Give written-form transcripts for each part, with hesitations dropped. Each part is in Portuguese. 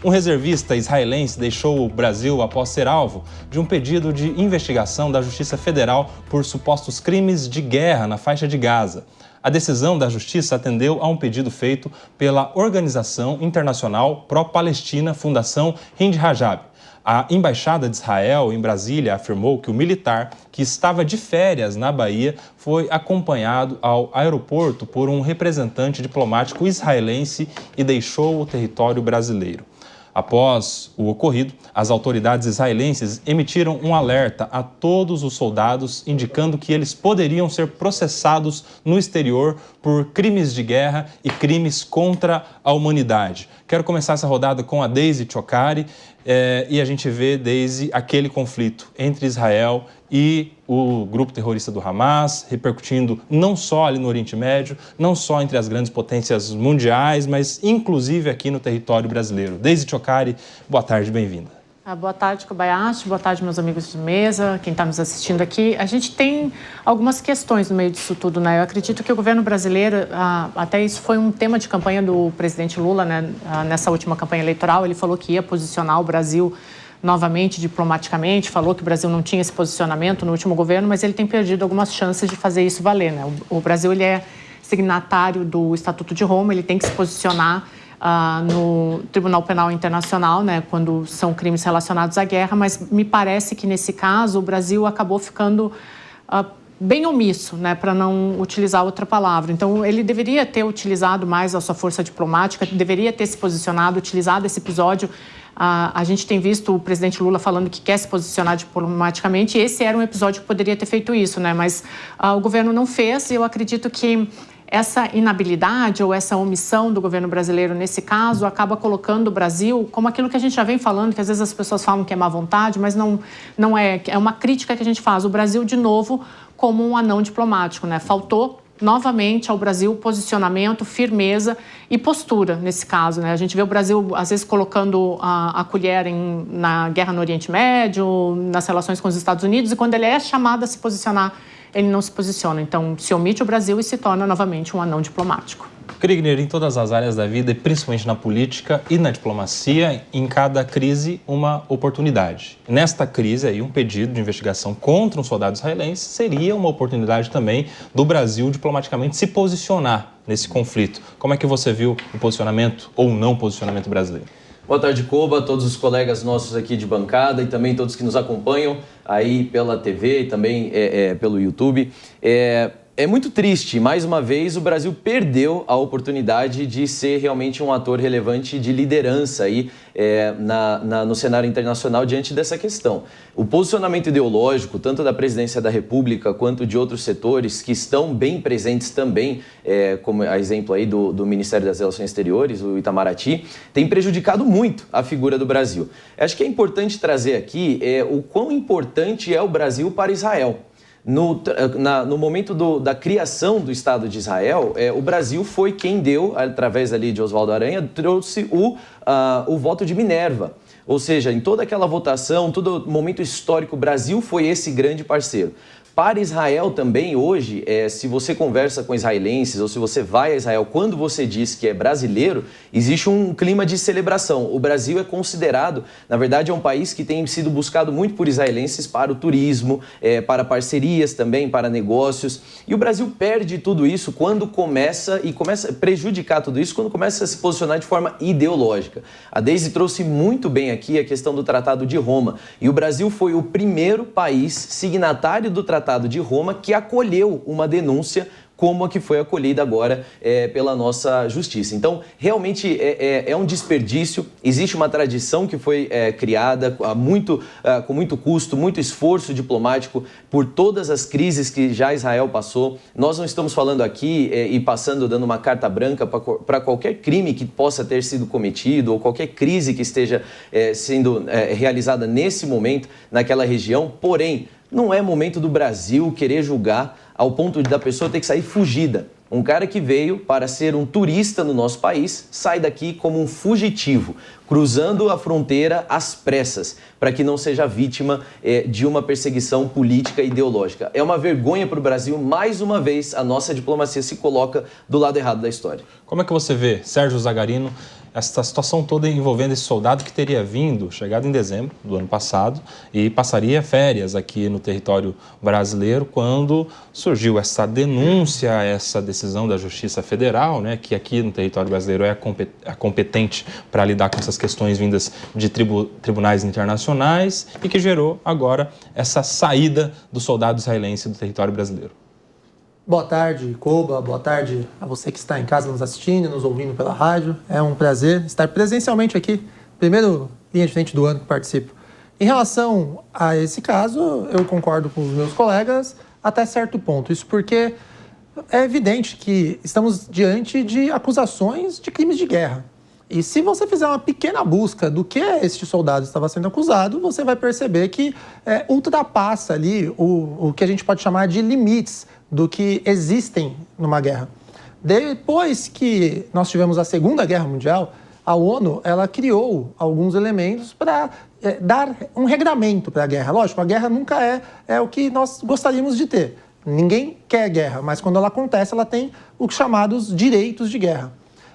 Um reservista israelense deixou o Brasil após ser alvo de um pedido de investigação da Justiça Federal por supostos crimes de guerra na faixa de Gaza. A decisão da Justiça atendeu a um pedido feito pela Organização Internacional Pró-Palestina Fundação Hind Rajab. A Embaixada de Israel em Brasília afirmou que o militar, que estava de férias na Bahia, foi acompanhado ao aeroporto por um representante diplomático israelense e deixou o território brasileiro. Após o ocorrido, as autoridades israelenses emitiram um alerta a todos os soldados, indicando que eles poderiam ser processados no exterior por crimes de guerra e crimes contra a humanidade. Quero começar essa rodada com a Daisy Chocari e a gente vê, Daisy, aquele conflito entre Israel e o grupo terrorista do Hamas, repercutindo não só ali no Oriente Médio, não só entre as grandes potências mundiais, mas inclusive aqui no território brasileiro. Daisy Chocari, boa tarde, bem-vinda. Boa tarde, Kobayashi. Boa tarde, meus amigos de mesa, quem está nos assistindo aqui. A gente tem algumas questões no meio disso tudo, né? Eu acredito que o governo brasileiro, até isso foi um tema de campanha do presidente Lula, né? Nessa última campanha eleitoral, ele falou que ia posicionar o Brasil novamente diplomaticamente, falou que o Brasil não tinha esse posicionamento no último governo, mas ele tem perdido algumas chances de fazer isso valer, né? O Brasil, ele é signatário do Estatuto de Roma, ele tem que se posicionar no Tribunal Penal Internacional, né, quando são crimes relacionados à guerra, mas me parece que nesse caso o Brasil acabou ficando bem omisso, né, para não utilizar outra palavra. Então ele deveria ter utilizado mais a sua força diplomática, deveria ter se posicionado, utilizado esse episódio. A gente tem visto o presidente Lula falando que quer se posicionar diplomaticamente, e esse era um episódio que poderia ter feito isso, né, mas o governo não fez, e eu acredito que essa inabilidade ou essa omissão do governo brasileiro, nesse caso, acaba colocando o Brasil como aquilo que a gente já vem falando, que às vezes as pessoas falam que é má vontade, mas não é. É uma crítica que a gente faz. O Brasil, de novo, como um anão diplomático, né? Faltou novamente ao Brasil posicionamento, firmeza e postura nesse caso, né? A gente vê o Brasil, às vezes, colocando a colher na guerra no Oriente Médio, nas relações com os Estados Unidos, e quando ele é chamado a se posicionar, ele não se posiciona. Então, se omite o Brasil e se torna novamente um anão diplomático. Kriegner, em todas as áreas da vida, e principalmente na política e na diplomacia, em cada crise, uma oportunidade. Nesta crise, aí, um pedido de investigação contra um soldado israelense seria uma oportunidade também do Brasil diplomaticamente se posicionar nesse conflito. Como é que você viu o posicionamento ou não posicionamento brasileiro? Boa tarde, Koba, todos os colegas nossos aqui de bancada e também todos que nos acompanham aí pela TV e também pelo YouTube. É muito triste, mais uma vez, o Brasil perdeu a oportunidade de ser realmente um ator relevante de liderança aí, no cenário internacional diante dessa questão. O posicionamento ideológico, tanto da Presidência da República quanto de outros setores que estão bem presentes também, como a exemplo aí do Ministério das Relações Exteriores, o Itamaraty, tem prejudicado muito a figura do Brasil. Acho que é importante trazer aqui o quão importante é o Brasil para Israel. No momento da criação do Estado de Israel, o Brasil foi quem deu, através ali de Oswaldo Aranha, trouxe o voto de Minerva. Ou seja, em toda aquela votação, todo momento histórico, o Brasil foi esse grande parceiro. Para Israel também, hoje, se você conversa com israelenses ou se você vai a Israel, quando você diz que é brasileiro, existe um clima de celebração. O Brasil é considerado, na verdade, é um país que tem sido buscado muito por israelenses para o turismo, para parcerias também, para negócios. E o Brasil perde tudo isso quando começa a prejudicar tudo isso, quando começa a se posicionar de forma ideológica. A Daisy trouxe muito bem aqui a questão do Tratado de Roma. E o Brasil foi o primeiro país signatário do Tratado de Roma que acolheu uma denúncia como a que foi acolhida agora pela nossa justiça. Então, realmente é um desperdício. Existe uma tradição que foi criada com muito custo, muito esforço diplomático por todas as crises que já Israel passou. Nós não estamos falando aqui dando uma carta branca para qualquer crime que possa ter sido cometido ou qualquer crise que esteja sendo realizada nesse momento naquela região. Porém, não é momento do Brasil querer julgar ao ponto da pessoa ter que sair fugida. Um cara que veio para ser um turista no nosso país sai daqui como um fugitivo, cruzando a fronteira às pressas, para que não seja vítima de uma perseguição política e ideológica. É uma vergonha para o Brasil, mais uma vez, a nossa diplomacia se coloca do lado errado da história. Como é que você vê, Sérgio Zagarino, essa situação toda envolvendo esse soldado que teria chegado em dezembro do ano passado e passaria férias aqui no território brasileiro quando surgiu essa denúncia, essa decisão da Justiça Federal, né, que aqui no território brasileiro é competente para lidar com essas questões vindas de tribunais internacionais e que gerou agora essa saída do soldado israelense do território brasileiro. Boa tarde, Koba. Boa tarde a você que está em casa nos assistindo, nos ouvindo pela rádio. É um prazer estar presencialmente aqui. Primeiro linha de frente do ano que participo. Em relação a esse caso, eu concordo com os meus colegas até certo ponto. Isso porque é evidente que estamos diante de acusações de crimes de guerra. E se você fizer uma pequena busca do que este soldado estava sendo acusado, você vai perceber que ultrapassa ali o que a gente pode chamar de limites do que existem numa guerra. Depois que nós tivemos a Segunda Guerra Mundial, a ONU ela criou alguns elementos para dar um regramento para a guerra. Lógico, a guerra nunca é o que nós gostaríamos de ter. Ninguém quer guerra, mas quando ela acontece, ela tem os chamados direitos de guerra.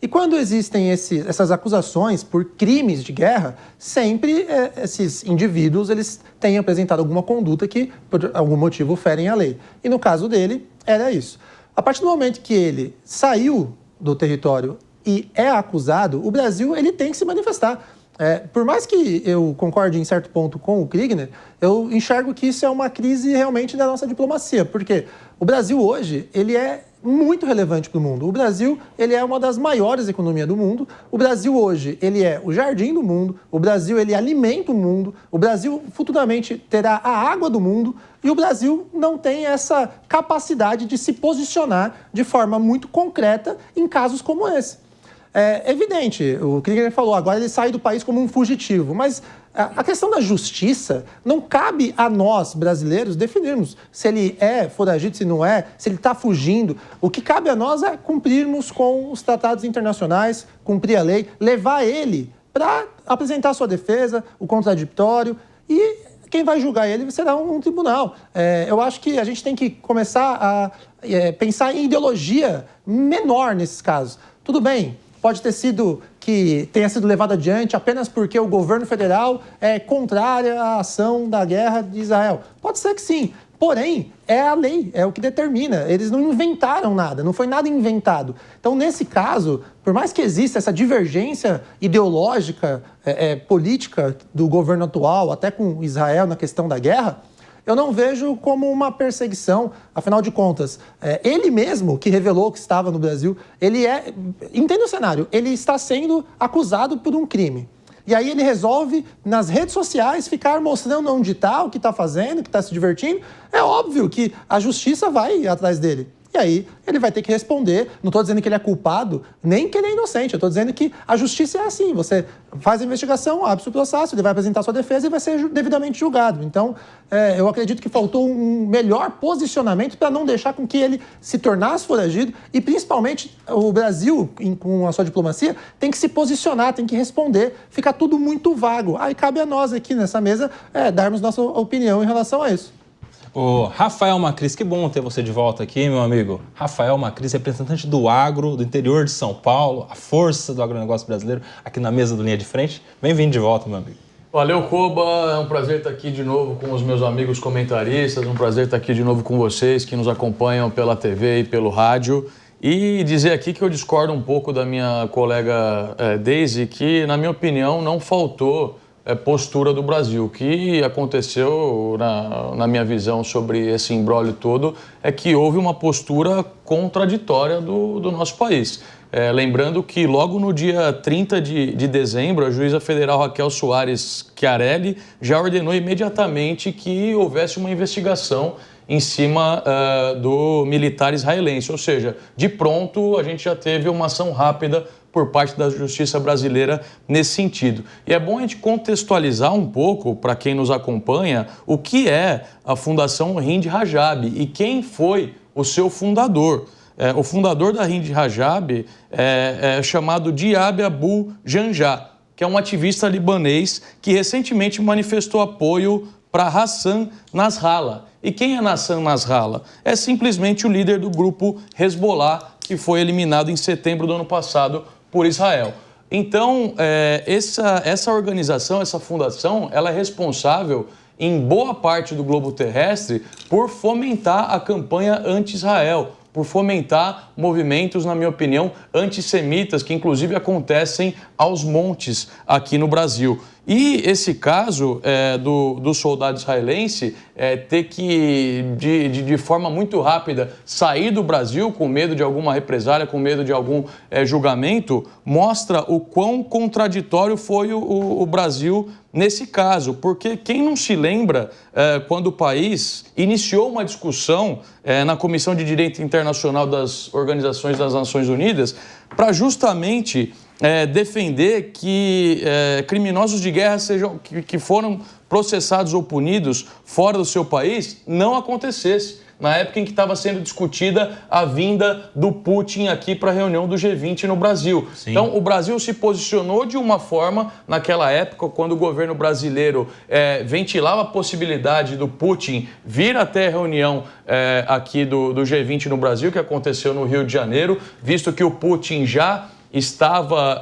E quando existem essas acusações por crimes de guerra, sempre esses indivíduos eles têm apresentado alguma conduta que, por algum motivo, ferem a lei. E no caso dele, era isso. A partir do momento que ele saiu do território e é acusado, o Brasil ele tem que se manifestar. Por mais que eu concorde em certo ponto com o Kriegner, eu enxergo que isso é uma crise realmente da nossa diplomacia, porque o Brasil hoje ele é muito relevante para o mundo. O Brasil ele é uma das maiores economias do mundo. O Brasil hoje ele é o jardim do mundo. O Brasil ele alimenta o mundo. O Brasil futuramente terá a água do mundo. E o Brasil não tem essa capacidade de se posicionar de forma muito concreta em casos como esse. É evidente, o Kriegner falou, agora ele sai do país como um fugitivo, mas a questão da justiça não cabe a nós, brasileiros, definirmos se ele é foragido, se não é, se ele está fugindo. O que cabe a nós é cumprirmos com os tratados internacionais, cumprir a lei, levar ele para apresentar sua defesa, o contraditório, e quem vai julgar ele será um tribunal. Eu acho que a gente tem que começar a pensar em ideologia menor nesses casos. Tudo bem, pode ter sido que tenha sido levado adiante apenas porque o governo federal é contrário à ação da guerra de Israel. Pode ser que sim, porém, é a lei, é o que determina. Eles não inventaram nada, não foi nada inventado. Então, nesse caso, por mais que exista essa divergência ideológica, política do governo atual, até com Israel na questão da guerra, eu não vejo como uma perseguição, afinal de contas, ele mesmo que revelou que estava no Brasil, entenda o cenário, ele está sendo acusado por um crime. E aí ele resolve, nas redes sociais, ficar mostrando onde está, o que está fazendo, que está se divertindo. É óbvio que a justiça vai atrás dele. E aí ele vai ter que responder. Não estou dizendo que ele é culpado, nem que ele é inocente. Eu estou dizendo que a justiça é assim. Você faz a investigação, abre o processo, ele vai apresentar sua defesa e vai ser devidamente julgado. Então, eu acredito que faltou um melhor posicionamento para não deixar com que ele se tornasse foragido. E, principalmente, o Brasil, com a sua diplomacia, tem que se posicionar, tem que responder. Fica tudo muito vago. Aí cabe a nós aqui nessa mesa darmos nossa opinião em relação a isso. O Rafael Macris, que bom ter você de volta aqui, meu amigo. Rafael Macris, representante do agro, do interior de São Paulo, a força do agronegócio brasileiro, aqui na mesa do Linha de Frente. Bem-vindo de volta, meu amigo. Valeu, Koba. É um prazer estar aqui de novo com os meus amigos comentaristas, um prazer estar aqui de novo com vocês que nos acompanham pela TV e pelo rádio. E dizer aqui que eu discordo um pouco da minha colega Daisy, que, na minha opinião, não faltou postura do Brasil. O que aconteceu, na minha visão, sobre esse imbróglio todo, é que houve uma postura contraditória do nosso país. Lembrando que logo no dia 30 de dezembro, a juíza federal Raquel Soares Chiarelli já ordenou imediatamente que houvesse uma investigação em cima do militar israelense. Ou seja, de pronto, a gente já teve uma ação rápida por parte da justiça brasileira nesse sentido. E é bom a gente contextualizar um pouco, para quem nos acompanha, o que é a Fundação Hind Rajab e quem foi o seu fundador. O fundador da Hind Rajab é chamado Diab Abu Janjah, que é um ativista libanês que recentemente manifestou apoio para Hassan Nasrallah. E quem é Hassan Nasrallah? É simplesmente o líder do grupo Hezbollah, que foi eliminado em setembro do ano passado por Israel. Então, essa organização, essa fundação, ela é responsável em boa parte do globo terrestre por fomentar a campanha anti-Israel, por fomentar movimentos, na minha opinião, antissemitas, que inclusive acontecem aos montes aqui no Brasil. E esse caso do soldado israelense ter que, de forma muito rápida, sair do Brasil com medo de alguma represália, com medo de algum julgamento, mostra o quão contraditório foi o Brasil nesse caso. Porque quem não se lembra quando o país iniciou uma discussão na Comissão de Direito Internacional das Organizações das Nações Unidas para justamente defender que criminosos de guerra que foram processados ou punidos fora do seu país não acontecesse, na época em que estava sendo discutida a vinda do Putin aqui para a reunião do G20 no Brasil. Sim. Então, o Brasil se posicionou de uma forma, naquela época, quando o governo brasileiro ventilava a possibilidade do Putin vir até a reunião aqui do G20 no Brasil, que aconteceu no Rio de Janeiro, visto que o Putin já estava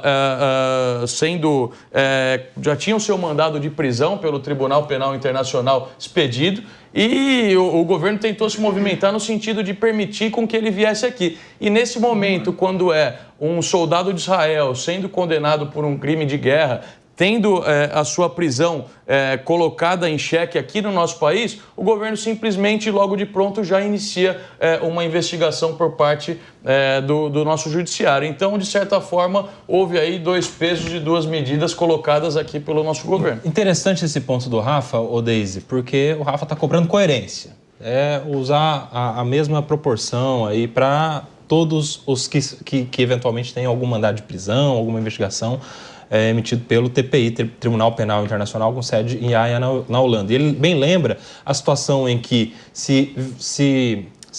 já tinha o seu mandado de prisão pelo Tribunal Penal Internacional expedido, e o governo tentou se movimentar no sentido de permitir com que ele viesse aqui. E nesse momento, quando um soldado de Israel sendo condenado por um crime de guerra, tendo a sua prisão colocada em xeque aqui no nosso país, o governo simplesmente, logo de pronto, já inicia uma investigação por parte do nosso judiciário. Então, de certa forma, houve aí 2 pesos e 2 medidas colocadas aqui pelo nosso governo. Interessante esse ponto do Rafa, Deise, porque o Rafa está cobrando coerência. Usar a mesma proporção aí para todos os que eventualmente têm algum mandado de prisão, alguma investigação emitido pelo TPI, Tribunal Penal Internacional, com sede em Haia, na Holanda. E ele bem lembra a situação em que se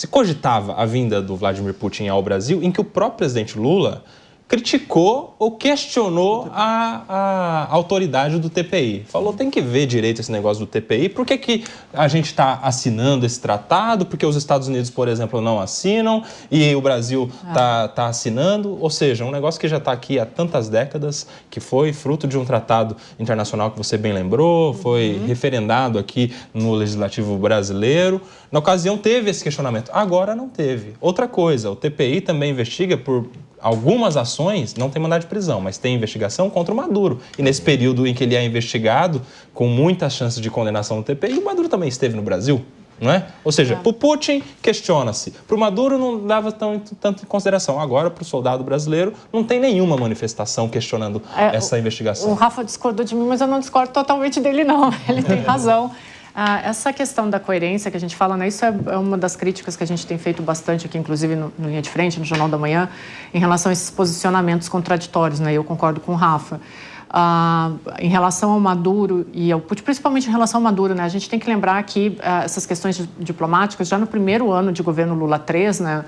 cogitava a vinda do Vladimir Putin ao Brasil, em que o próprio presidente Lula criticou ou questionou a autoridade do TPI. Falou, tem que ver direito esse negócio do TPI, por que a gente está assinando esse tratado, porque os Estados Unidos, por exemplo, não assinam e o Brasil está assinando, ou seja, um negócio que já está aqui há tantas décadas, que foi fruto de um tratado internacional que você bem lembrou, foi referendado aqui no Legislativo brasileiro. Na ocasião teve esse questionamento, agora não teve. Outra coisa, o TPI também investiga por algumas ações, não tem mandado de prisão, mas tem investigação contra o Maduro. E nesse período em que ele é investigado, com muitas chances de condenação no TPI, o Maduro também esteve no Brasil, não é? Ou seja, para o Putin, questiona-se. Para o Maduro, não dava tanto em consideração. Agora, para o soldado brasileiro, não tem nenhuma manifestação questionando essa investigação. O Rafa discordou de mim, mas eu não discordo totalmente dele, não. Ele tem razão. Essa questão da coerência que a gente fala, né, isso é uma das críticas que a gente tem feito bastante aqui, inclusive no Linha de Frente, no Jornal da Manhã, em relação a esses posicionamentos contraditórios, né? Eu concordo com o Rafa. Em relação ao Maduro e ao Putin, principalmente em relação ao Maduro, né, a gente tem que lembrar que essas questões diplomáticas, já no primeiro ano de governo Lula III, né,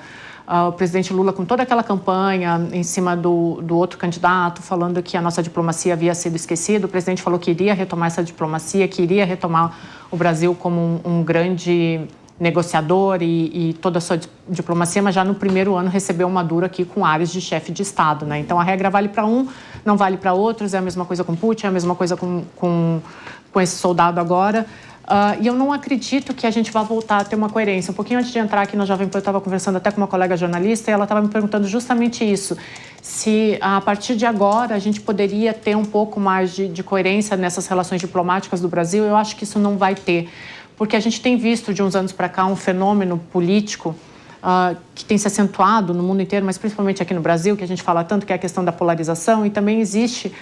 o presidente Lula, com toda aquela campanha em cima do outro candidato, falando que a nossa diplomacia havia sido esquecida, o presidente falou que iria retomar essa diplomacia, que iria retomar o Brasil como um grande negociador e toda a sua diplomacia, mas já no primeiro ano recebeu o Maduro aqui com ares de chefe de Estado, né? Então a regra vale para um, não vale para outros, é a mesma coisa com Putin, é a mesma coisa com esse soldado agora. E eu não acredito que a gente vá voltar a ter uma coerência. Um pouquinho antes de entrar aqui no Jovem Pan, eu estava conversando até com uma colega jornalista e ela estava me perguntando justamente isso. Se a partir de agora a gente poderia ter um pouco mais de coerência nessas relações diplomáticas do Brasil. Eu acho que isso não vai ter, porque a gente tem visto de uns anos para cá um fenômeno político que tem se acentuado no mundo inteiro, mas principalmente aqui no Brasil, que a gente fala tanto, que é a questão da polarização, e também existe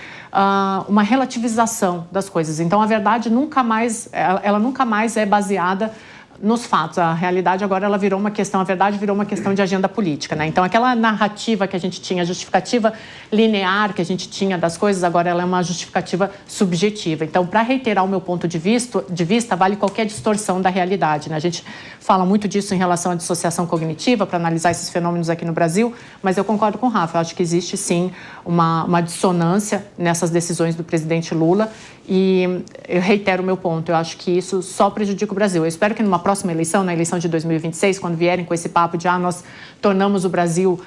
uma relativização das coisas. Então, a verdade nunca mais é baseada nos fatos. A realidade agora ela virou uma questão, a verdade virou uma questão de agenda política, né? Então, aquela narrativa que a gente tinha, a justificativa linear que a gente tinha das coisas, agora ela é uma justificativa subjetiva. Então, para reiterar o meu ponto de vista, vale qualquer distorção da realidade, né? A gente fala muito disso em relação à dissociação cognitiva, para analisar esses fenômenos aqui no Brasil, mas eu concordo com o Rafa, eu acho que existe sim uma dissonância nessas decisões do presidente Lula, e eu reitero o meu ponto, eu acho que isso só prejudica o Brasil. Eu espero que numa próxima próxima eleição, na eleição de 2026, quando vierem com esse papo de nós tornamos o Brasil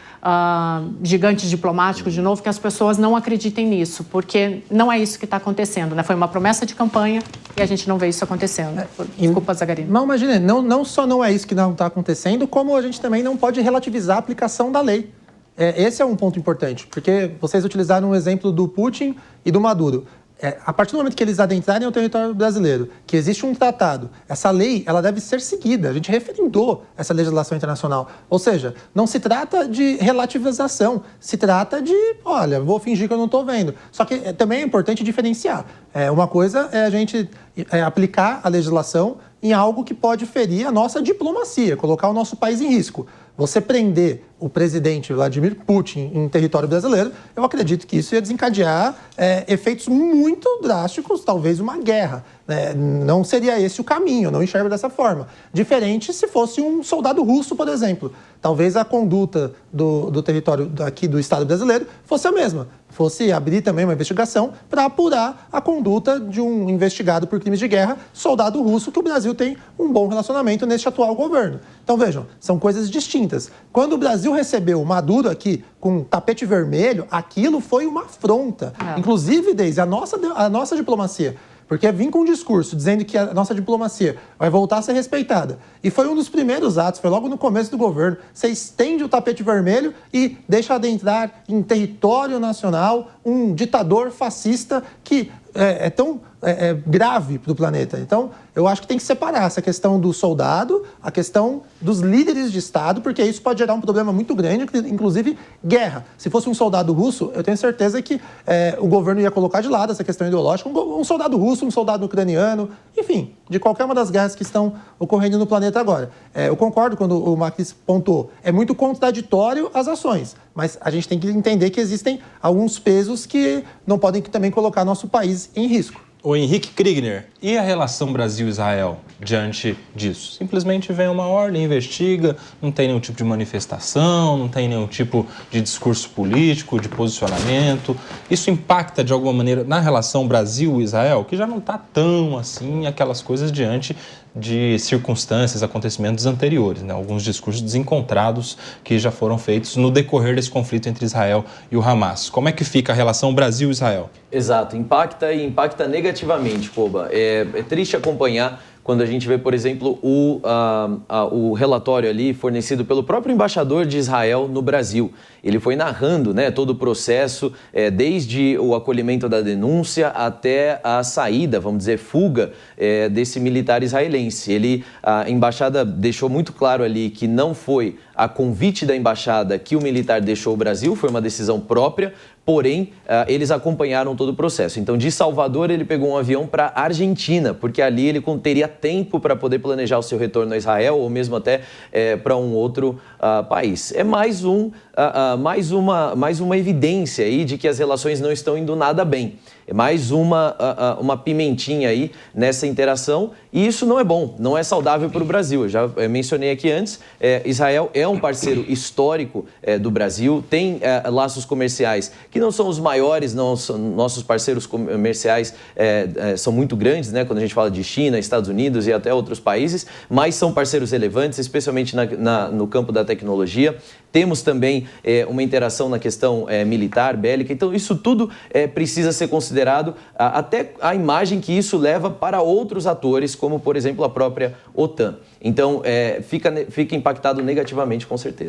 gigante diplomático de novo, que as pessoas não acreditem nisso, porque não é isso que está acontecendo, né? Foi uma promessa de campanha e a gente não vê isso acontecendo. Desculpa, Zagarino. Não, imagine, não só não é isso que não está acontecendo, como a gente também não pode relativizar a aplicação da lei. Esse é um ponto importante, porque vocês utilizaram um exemplo do Putin e do Maduro. A partir do momento que eles adentrarem o território brasileiro, que existe um tratado, essa lei ela deve ser seguida. A gente referendou essa legislação internacional. Ou seja, não se trata de relativização, se trata de, olha, vou fingir que eu não estou vendo. Só que também é importante diferenciar. Uma coisa é a gente aplicar a legislação em algo que pode ferir a nossa diplomacia, colocar o nosso país em risco. Você prender o presidente Vladimir Putin em território brasileiro, eu acredito que isso ia desencadear efeitos muito drásticos, talvez uma guerra. Não seria esse o caminho, eu não enxergo dessa forma. Diferente se fosse um soldado russo, por exemplo. Talvez a conduta do território aqui do Estado brasileiro fosse a mesma. Fosse abrir também uma investigação para apurar a conduta de um investigado por crimes de guerra, soldado russo, que o Brasil tem um bom relacionamento neste atual governo. Então, vejam, são coisas distintas. Quando o Brasil recebeu o Maduro aqui com tapete vermelho, aquilo foi uma afronta. Inclusive, Deise, a nossa diplomacia. Porque vim com um discurso dizendo que a nossa diplomacia vai voltar a ser respeitada. E foi um dos primeiros atos, foi logo no começo do governo. Você estende o tapete vermelho e deixa adentrar em território nacional um ditador fascista que é tão grave para o planeta. Então, eu acho que tem que separar essa questão do soldado, a questão dos líderes de Estado, porque isso pode gerar um problema muito grande, inclusive guerra. Se fosse um soldado russo, eu tenho certeza que o governo ia colocar de lado essa questão ideológica, um soldado russo, um soldado ucraniano, enfim, de qualquer uma das guerras que estão ocorrendo no planeta agora. Eu concordo quando o Macris pontuou, é muito contraditório as ações, mas a gente tem que entender que existem alguns pesos que não podem também colocar nosso país em risco. O Henrique Kriegner, e a relação Brasil-Israel diante disso? Simplesmente vem uma ordem, investiga, não tem nenhum tipo de manifestação, não tem nenhum tipo de discurso político, de posicionamento. Isso impacta de alguma maneira na relação Brasil-Israel, que já não está tão assim aquelas coisas diante de circunstâncias, acontecimentos anteriores, né? Alguns discursos desencontrados que já foram feitos no decorrer desse conflito entre Israel e o Hamas. Como é que fica a relação Brasil-Israel? Exato, impacta e impacta negativamente, Koba. É triste acompanhar quando a gente vê, por exemplo, o relatório ali fornecido pelo próprio embaixador de Israel no Brasil. Ele foi narrando, né, todo o processo, desde o acolhimento da denúncia até a saída, vamos dizer, fuga desse militar israelense. A embaixada deixou muito claro ali que não foi a convite da embaixada que o militar deixou o Brasil, foi uma decisão própria, porém, eles acompanharam todo o processo. Então, de Salvador, ele pegou um avião para a Argentina, porque ali ele teria tempo para poder planejar o seu retorno a Israel ou mesmo até para um outro país. É mais uma evidência aí de que as relações não estão indo nada bem. É mais uma pimentinha aí nessa interação e isso não é bom, não é saudável para o Brasil. Eu já mencionei aqui antes, Israel é um parceiro histórico do Brasil, tem laços comerciais que não são os maiores, nossos parceiros comerciais são muito grandes, né, quando a gente fala de China, Estados Unidos e até outros países, mas são parceiros relevantes, especialmente no campo da tecnologia. Temos também uma interação na questão militar, bélica, então isso tudo precisa ser considerado, até a imagem que isso leva para outros atores, como por exemplo a própria OTAN. Então fica impactado negativamente, com certeza.